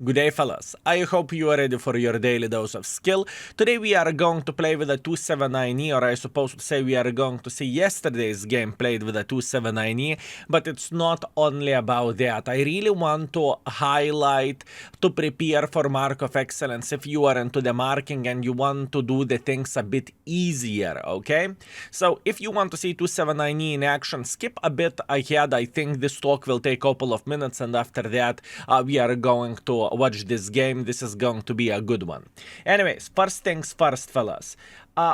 Good day, fellas. I hope you are ready for your daily dose of skill. Today we are going to play with a 279E, or I suppose to say we are going to see yesterday's game played with a 279E, but it's not only about that. I really want to highlight, to prepare for Mark of Excellence if you are into the marking and you want to do the things a bit easier, okay? So if you want to see 279E in action, skip a bit ahead. I think this talk will take a couple of minutes, and after that we are going to watch this game. This is going to be a good one. Anyways, first things first, fellas.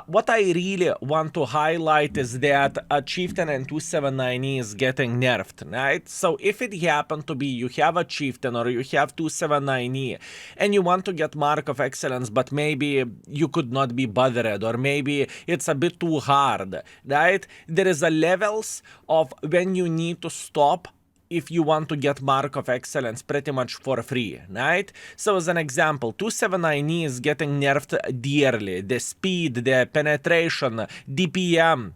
What I really want to highlight is that a Chieftain and 279E is getting nerfed, right? So if it happened to be you have a Chieftain or you have 279E and you want to get Mark of Excellence, but maybe you could not be bothered, or maybe it's a bit too hard, right? There is a levels of when you need to stop if you want to get Mark of Excellence pretty much for free, right? So as an example, 279E is getting nerfed dearly. The speed, the penetration, DPM,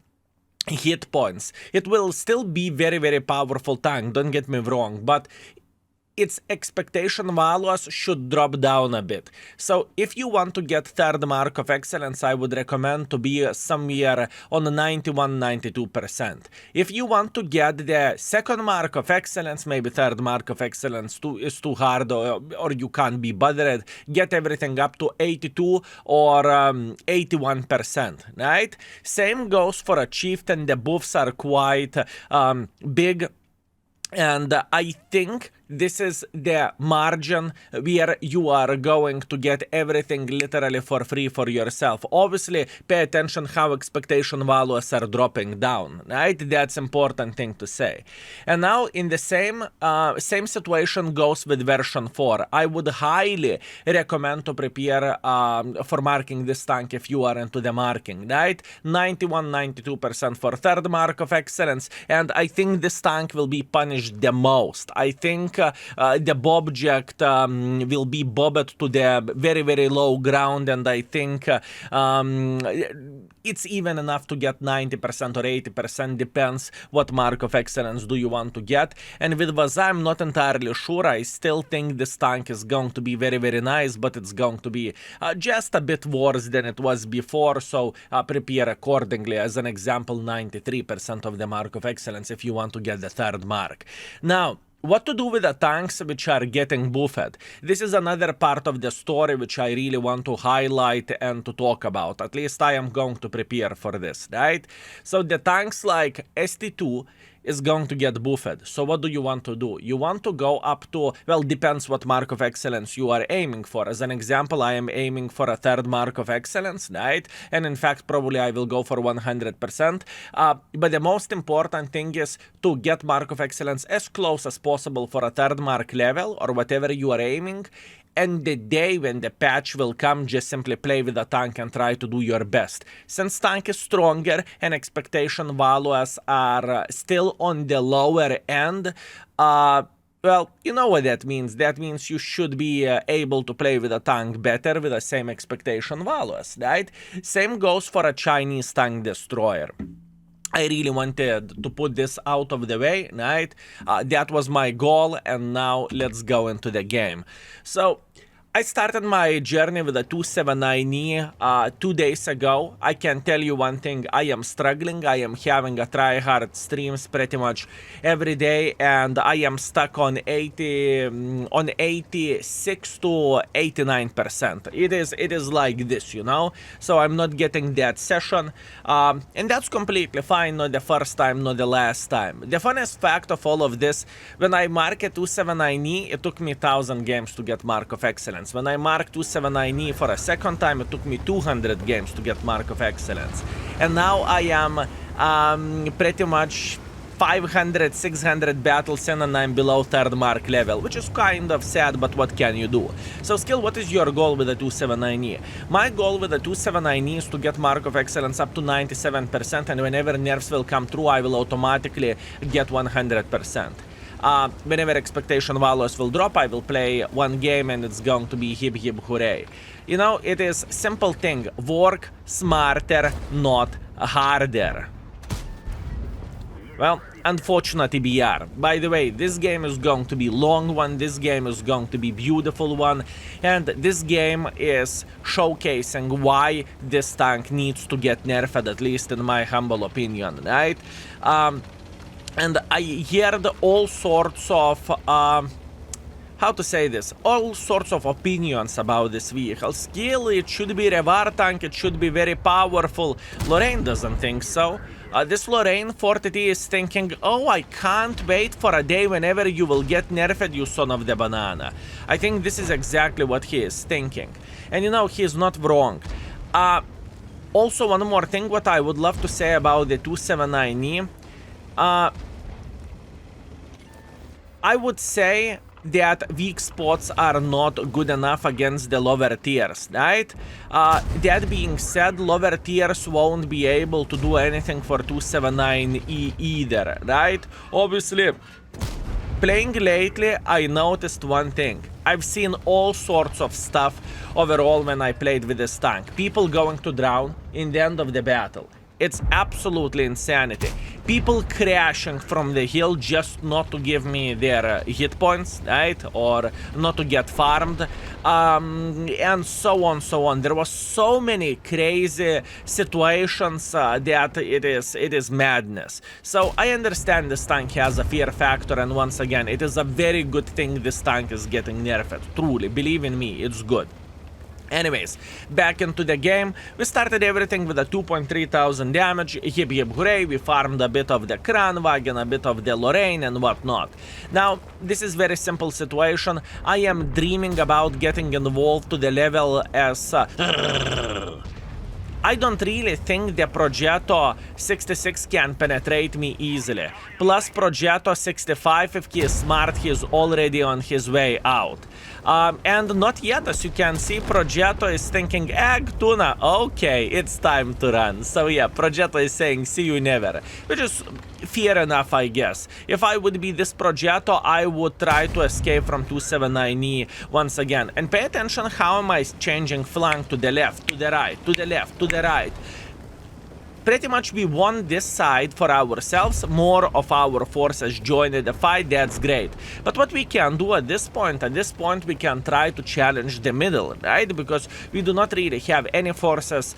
hit points. It will still be very, very powerful tank, don't get me wrong, but its expectation values should drop down a bit. So if you want to get third Mark of Excellence, I would recommend to be somewhere on 91-92%. If you want to get the second Mark of Excellence, maybe third Mark of Excellence is too hard, or you can't be bothered, get everything up to 82 or 81%, right? Same goes for a Chieftain. The buffs are quite big, and I think this is the margin where you are going to get everything literally for free for yourself. Obviously, pay attention how expectation values are dropping down, right? That's important thing to say. And now in the same situation goes with version 4. I would highly recommend to prepare for marking this tank if you are into the marking, right? 91-92% for third Mark of Excellence, and I think this tank will be punished the most. I think the object will be bobbed to the very, very low ground, and I think it's even enough to get 90% or 80%, depends what Mark of Excellence do you want to get. And with Vaza, I'm not entirely sure. I still think this tank is going to be very, very nice, but it's going to be just a bit worse than it was before, so prepare accordingly. As an example, 93% of the Mark of Excellence if you want to get the third mark. Now, what to do with the tanks which are getting buffed? This is another part of the story which I really want to highlight and to talk about. At least I am going to prepare for this, right? So the tanks like ST2 is going to get buffed. So what do you want to do? You want to go up to, well, depends what Mark of Excellence you are aiming for. As an example, I am aiming for a third Mark of Excellence, right? And in fact, probably I will go for 100%. But the most important thing is to get Mark of Excellence as close as possible for a third mark level or whatever you are aiming. And the day when the patch will come, just simply play with the tank and try to do your best. Since tank is stronger and expectation values are still on the lower end, well, you know what that means. That means you should be able to play with a tank better with the same expectation values, right? Same goes for a Chinese tank destroyer. I really wanted to put this out of the way, right? That was my goal, and now let's go into the game. So I started my journey with a 279E 2 days ago. I can tell you one thing, I am struggling. I am having a try-hard streams pretty much every day, and I am stuck on 86 to 89%. It is like this, you know? So I'm not getting that session, and that's completely fine. Not the first time, not the last time. The funniest fact of all of this, when I marked 279E, it took me 1,000 games to get Mark of Excellence. When I marked 279E for a second time, it took me 200 games to get Mark of Excellence. And now I am pretty much 500, 600 battles in, and I'm below third mark level, which is kind of sad, but what can you do? So Skill, what is your goal with the 279E? My goal with the 279E is to get Mark of Excellence up to 97%, and whenever nerfs will come through, I will automatically get 100%. Whenever expectation values will drop, I will play one game and it's going to be hip hip hooray. You know, it is simple thing. Work smarter, not harder. Well, unfortunate BR. By the way, this game is going to be long one, this game is going to be beautiful one, and this game is showcasing why this tank needs to get nerfed, at least in my humble opinion, right? And I heard all sorts of how to say this, all sorts of opinions about this vehicle. Skill, it should be revar tank, it should be very powerful. Lorraine doesn't think so. This Lorraine 40T is thinking, oh, I can't wait for a day whenever you will get nerfed, you son of the banana. I think this is exactly what he is thinking. And you know, he is not wrong. Also, one more thing, what I would love to say about the 279E. I would say that weak spots are not good enough against the lower tiers, right? That being said, lower tiers won't be able to do anything for 279E either, right? Obviously, playing lately, I noticed one thing. I've seen all sorts of stuff overall when I played with this tank. People going to drown in the end of the battle. It's absolutely insanity. People crashing from the hill just not to give me their hit points, right? Or not to get farmed. And so on. There was so many crazy situations that it is madness. So I understand this tank has a fear factor, and once again, it is a very good thing this tank is getting nerfed. Truly, believe in me, it's good. Anyways, back into the game. We started everything with a 2,300 damage. Hip hip hooray, we farmed a bit of the Kranwagen, a bit of the Lorraine and whatnot. Now, this is very simple situation. I am dreaming about getting involved to the level as... I don't really think the Progetto 66 can penetrate me easily. Plus Progetto 65, if he is smart, he is already on his way out. And not yet, as you can see, Progetto is thinking, egg, tuna, okay, it's time to run. So yeah, Progetto is saying, see you never, which is fair enough, I guess. If I would be this Progetto, I would try to escape from 279E once again. And pay attention how am I changing flank to the left, to the right, to the left, to the right. Pretty much we won this side for ourselves, more of our forces joined the fight, that's great. But what we can do at this point we can try to challenge the middle, right? Because we do not really have any forces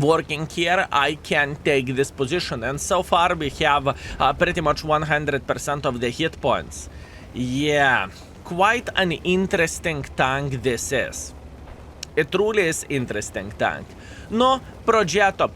working here. I can take this position, and so far we have pretty much 100% of the hit points. Yeah, quite an interesting tank this is. It truly is interesting tank. No, Progetto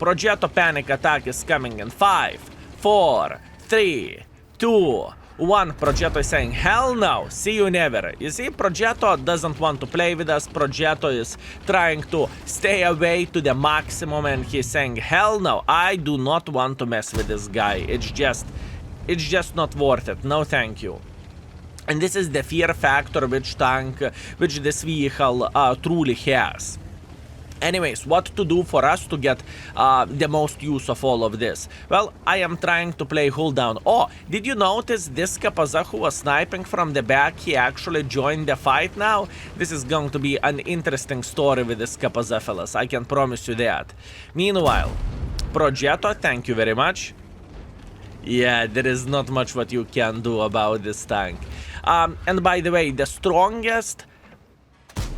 panic attack is coming in 5, 4, 3, 2, 1. Progetto is saying, hell no, see you never. You see, Progetto doesn't want to play with us. Progetto is trying to stay away to the maximum, and he's saying, hell no, I do not want to mess with this guy. It's just not worth it. No, thank you. And this is the fear factor which this vehicle truly has. Anyways, what to do for us to get the most use of all of this? Well, I am trying to play hold down. Oh, did you notice this Kapaza who was sniping from the back? He actually joined the fight now. This is going to be an interesting story with this Kapaza, fellas. I can promise you that. Meanwhile, Progetto, thank you very much. Yeah, there is not much what you can do about this tank. And by the way, the strongest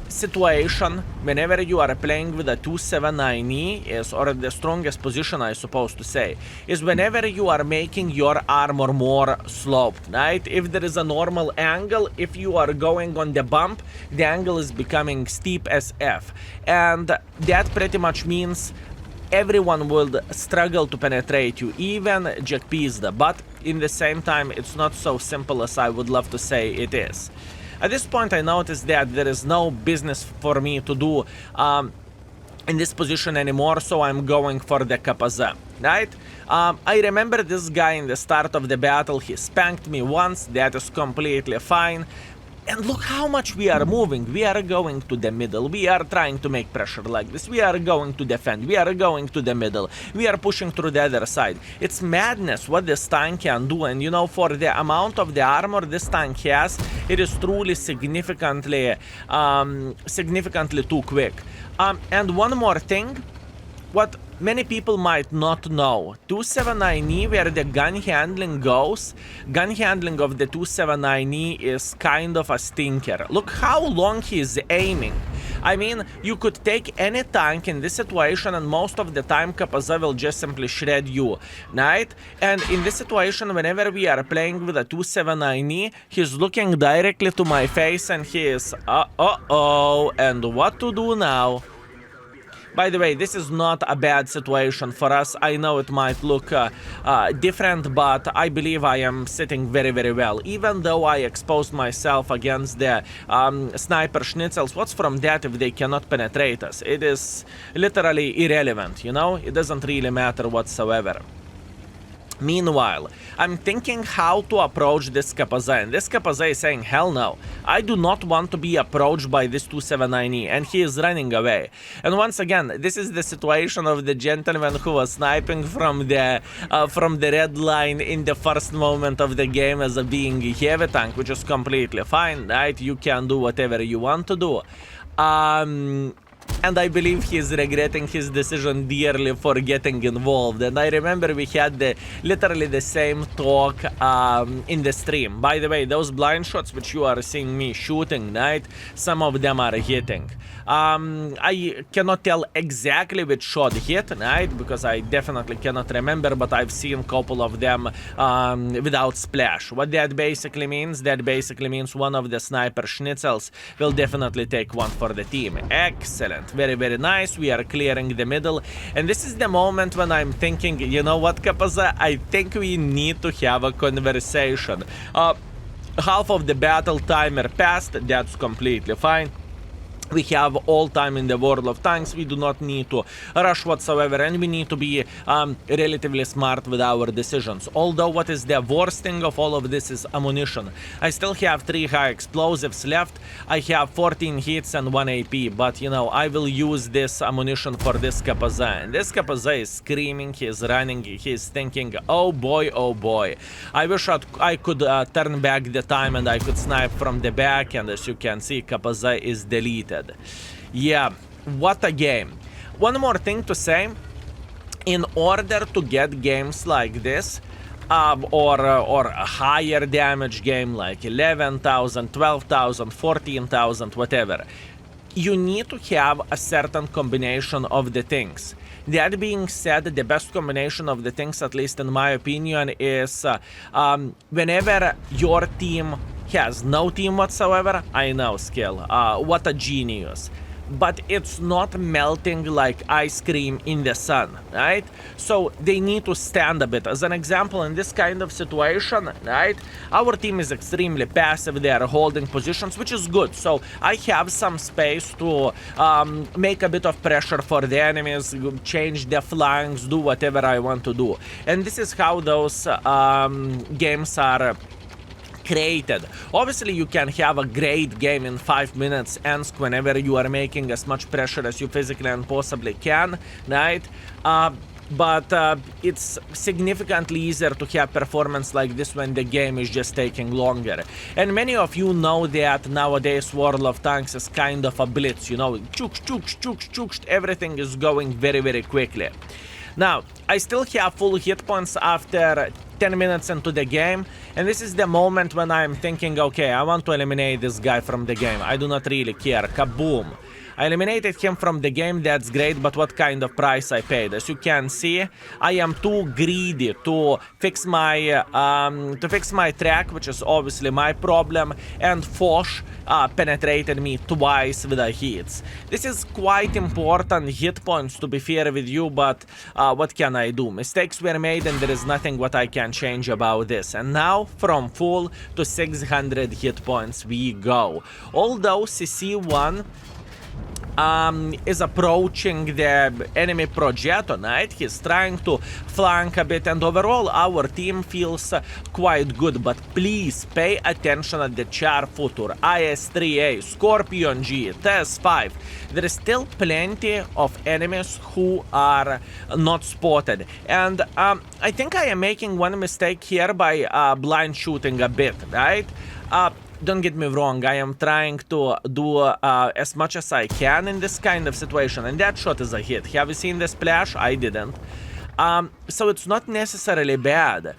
situation whenever you are playing with a 279E is, or the strongest position I suppose to say, is whenever you are making your armor more sloped, right? If there is a normal angle, if you are going on the bump, the angle is becoming steep as F. And that pretty much means everyone will struggle to penetrate you, even Jack Pizda, but in the same time it's not so simple as I would love to say it is. At this point I noticed that there is no business for me to do in this position anymore, so I'm going for the Kapaza, right? I remember this guy in the start of the battle, he spanked me once, that is completely fine. And look how much we are moving. We are going to the middle. We are trying to make pressure like this. We are going to defend. We are going to the middle. We are pushing through the other side. It's madness what this tank can do. And you know, for the amount of the armor this tank has, it is truly significantly too quick. And one more thing. What many people might not know, 279E, where the gun handling goes, gun handling of the 279E is kind of a stinker. Look how long he's aiming. I mean, you could take any tank in this situation and most of the time KPZ will just simply shred you, right? And in this situation, whenever we are playing with a 279E, he's looking directly to my face and he is, uh-oh, and what to do now? By the way, this is not a bad situation for us. I know it might look different, but I believe I am sitting very, very well. Even though I exposed myself against the sniper schnitzels, what's from that if they cannot penetrate us? It is literally irrelevant, you know? It doesn't really matter whatsoever. Meanwhile, I'm thinking how to approach this KPZ, and this KPZ is saying, hell no, I do not want to be approached by this 279E, and he is running away. And once again, this is the situation of the gentleman who was sniping from the red line in the first moment of the game as a being a heavy tank, which is completely fine, right? You can do whatever you want to do. And I believe he's regretting his decision dearly for getting involved. And I remember we had literally the same talk in the stream. By the way, those blind shots which you are seeing me shooting, right? Some of them are hitting. I cannot tell exactly which shot hit, right? Because I definitely cannot remember, but I've seen a couple of them without splash. What that basically means? That basically means one of the sniper schnitzels will definitely take one for the team. Excellent. Very, very nice. We are clearing the middle. And this is the moment when I'm thinking, you know what, KPZ? I think we need to have a conversation. Half of the battle timer passed. That's completely fine. We have all time in the world of tanks. We do not need to rush whatsoever, and we need to be relatively smart with our decisions. Although what is the worst thing of all of this is ammunition. I still have 3 high explosives left. I have 14 hits and 1 AP, but you know, I will use this ammunition for this KPZ. And this KPZ is screaming, he is running, he is thinking, oh boy. I wish I could turn back the time and I could snipe from the back, and as you can see, KPZ is deleted. Yeah, what a game. One more thing to say, in order to get games like this, or a higher damage game like 11,000, 12,000, 14,000, whatever, you need to have a certain combination of the things. That being said, the best combination of the things, at least in my opinion, is whenever your team has no team whatsoever, I know, Skill, what a genius. But it's not melting like ice cream in the sun, right? So they need to stand a bit. As an example, in this kind of situation, right, our team is extremely passive. They are holding positions, which is good. So I have some space to make a bit of pressure for the enemies, change the flanks, do whatever I want to do. And this is how those games are created. Obviously, you can have a great game in 5 minutes and whenever you are making as much pressure as you physically and possibly can, right? But it's significantly easier to have performance like this when the game is just taking longer. And many of you know that nowadays World of Tanks is kind of a blitz, you know, chooks, everything is going very, very quickly. Now, I still have full hit points after 10 minutes into the game, and this is the moment when I'm thinking, okay, I want to eliminate this guy from the game. I do not really care. Kaboom. I eliminated him from the game, that's great, but what kind of price I paid? As you can see, I am too greedy to fix my track, which is obviously my problem, and Foch penetrated me twice with the hits. This is quite important hit points, to be fair with you, but what can I do? Mistakes were made and there is nothing what I can change about this. And now, from full to 600 hit points we go. Although CC1 is approaching the enemy Progetto, right? He's trying to flank a bit, and overall our team feels quite good. But please pay attention at the Char Futur, IS-3A, Scorpion G, TS-5. There is still plenty of enemies who are not spotted. And I think I am making one mistake here by blind shooting a bit, right? don't get me wrong, I am trying to do as much as I can in this kind of situation, and that shot is a hit. Have you seen the splash? I didn't. So it's not necessarily bad.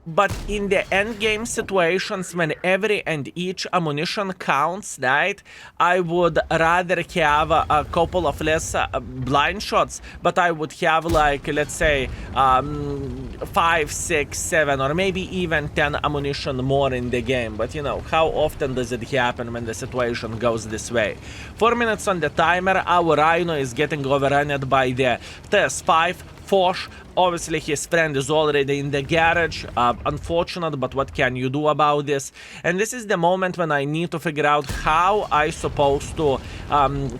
But in the end game situations, when every and each ammunition counts, right, I would rather have a couple of less blind shots, but I would have, like, let's say 5, 6, 7, or maybe even 10 ammunition more in the game. But you know, how often does it happen when the situation goes this way? 4 minutes on the timer, our Rhino is getting overrun by the TS5. Foch, obviously his friend is already in the garage, unfortunate, but what can you do about this? And this is the moment when I need to figure out how I supposed to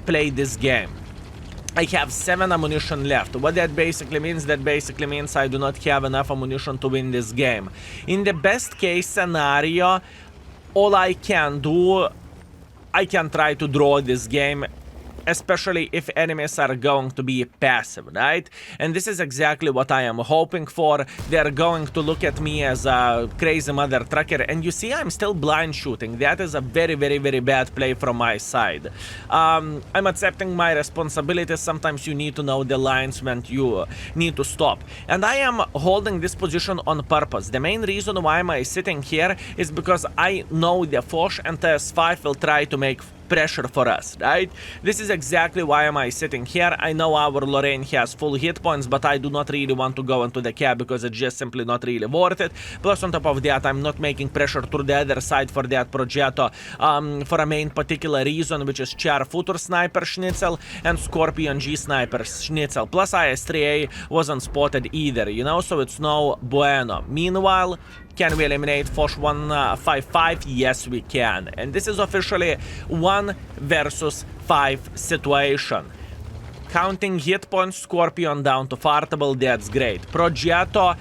play this game. I have 7 ammunition left. What that basically means? That basically means I do not have enough ammunition to win this game. In the best case scenario, all I can do, I can try to draw this game, especially if enemies are going to be passive, right? And this is exactly what I am hoping for. They're going to look at me as a crazy mother trucker, and you see I'm still blind shooting. That is a very, very, very bad play from my side. I'm accepting my responsibilities. Sometimes you need to know the lines when you need to stop. And I am holding this position on purpose. The main reason why am I sitting here is because I know the Foch and TS5 will try to make pressure for us, right? This is exactly why am I sitting here. I know our Lorraine has full hit points, but I do not really want to go into the cab because it's just simply not really worth it. Plus, on top of that, I'm not making pressure to the other side for that Progetto for a main particular reason, which is Char Futur Sniper Schnitzel and Scorpion G Sniper Schnitzel. Plus, IS-3A wasn't spotted either, you know, so it's no bueno. Meanwhile, can we eliminate Foch 155? Yes, we can. And this is officially 1 versus 5 situation. Counting hit points, Scorpion down to fartable, that's great. Progetto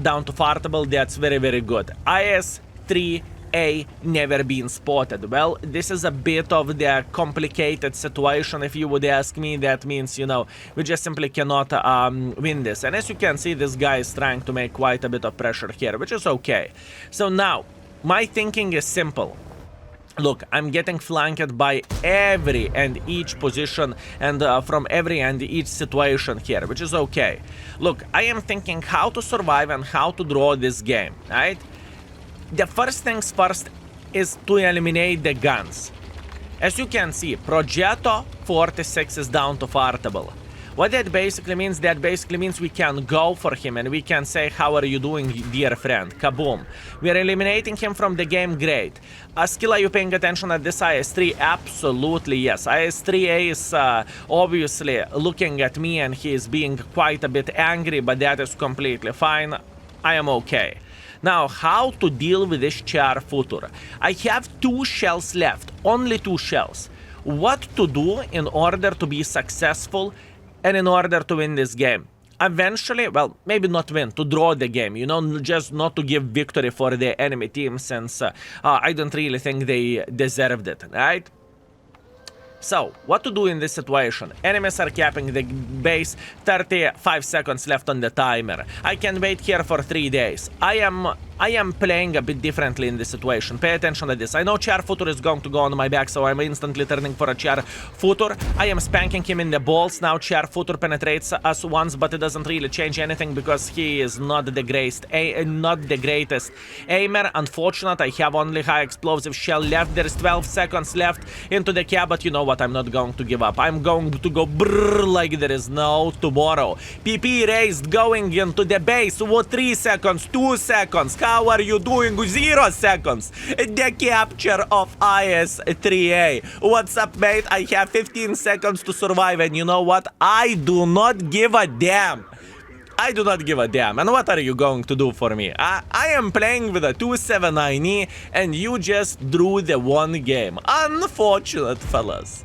down to fartable, that's very, very good. IS-3A never been spotted. Well, this is a bit of the complicated situation, if you would ask me. That means, you know, we just simply cannot win this. And as you can see, this guy is trying to make quite a bit of pressure here, which is okay. So now, my thinking is simple. Look, I'm getting flanked by every and each position and from every and each situation here, which is okay. Look, I am thinking how to survive and how to draw this game, right? The first things first is to eliminate the guns. As you can see, Progetto 46 is down to fartable. What that basically means? That basically means we can go for him and we can say, how are you doing, dear friend? Kaboom. We are eliminating him from the game, great. Skill, are you paying attention at this IS-3? Absolutely yes. IS-3A is obviously looking at me and he is being quite a bit angry, but that is completely fine. I am okay. Now, how to deal with this Char Futur? I have 2 shells left, only 2 shells. What to do in order to be successful and in order to win this game? Eventually, well, maybe not win, to draw the game, you know, just not to give victory for the enemy team, since I don't really think they deserved it, right? So, what to do in this situation? Enemies are capping the base, 35 seconds left on the timer. I can wait here for 3 days. I am playing a bit differently in this situation. Pay attention to this. I know Char Futur is going to go on my back, so I'm instantly turning for a Char Futur. I am spanking him in the balls. Now Char Futur penetrates us once, but it doesn't really change anything because he is not the greatest aimer. Unfortunate, I have only high explosive shell left. There is 12 seconds left into the cab, but you know what? I'm not going to give up. I'm going to go brrr like there is no tomorrow. PP raised, going into the base. What? 3 seconds, 2 seconds. How are you doing? 0 seconds. The capture of IS-3A. What's up, mate? I have 15 seconds to survive, and you know what? I do not give a damn. I do not give a damn. And what are you going to do for me? I am playing with a 279E, and you just drew the 1 game. Unfortunate, fellas.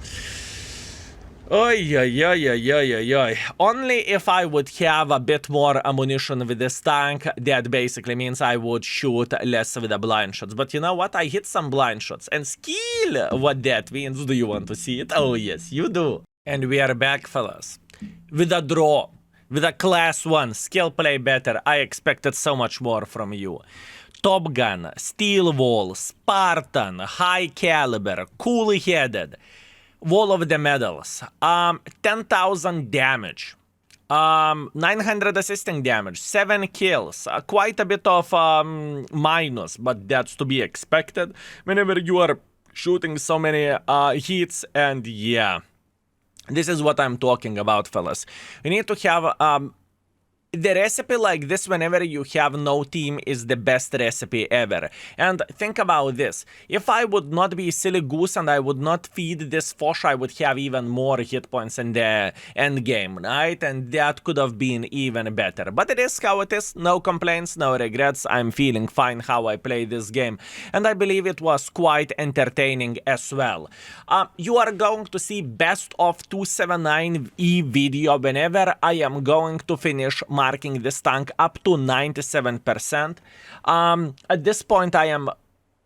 Oy, oy, oy, oy, oy, oy, oy. Only if I would have a bit more ammunition with this tank, that basically means I would shoot less with the blind shots. But you know what? I hit some blind shots. And skill, what that means, do you want to see it? Oh yes, you do. And we are back, fellas, with a draw. with a class 1, skill play better. I expected so much more from you. Top Gun, Steel Wall, Spartan, High Caliber, Cool-Headed, Wall of the Medals, 10,000 damage, 900 assisting damage, 7 kills, quite a bit of minus, but that's to be expected whenever you are shooting so many hits, and yeah. This is what I'm talking about, fellas. You need to have the recipe like this whenever you have no team is the best recipe ever. And think about this. If I would not be silly goose and I would not feed this Foch, I would have even more hit points in the end game, right? And that could have been even better. But it is how it is. No complaints, no regrets. I'm feeling fine how I play this game. And I believe it was quite entertaining as well. You are going to see best of 279E video whenever I am going to finish marking this tank up to 97%. At this point, I am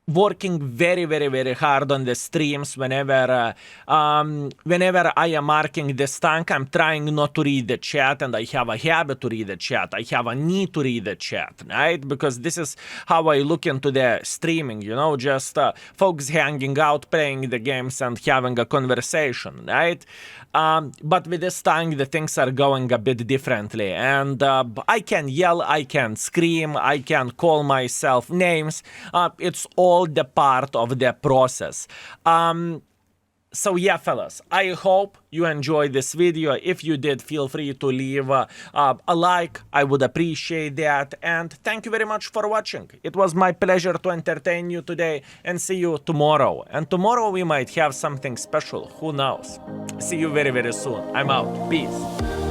working very hard on the streams. Whenever I am marking this tank, I'm trying not to read the chat, and I have a habit to read the chat. I have a need to read the chat, right? Because this is how I look into the streaming, you know, just folks hanging out, playing the games and having a conversation, right? But with this tank, the things are going a bit differently, and I can yell, I can scream, I can call myself names. It's all the part of the process. So yeah, fellas, I hope you enjoyed this video. If you did, feel free to leave a like. I would appreciate that. And thank you very much for watching. It was my pleasure to entertain you today, and see you tomorrow. And tomorrow we might have something special. Who knows? See you very soon. I'm out. Peace.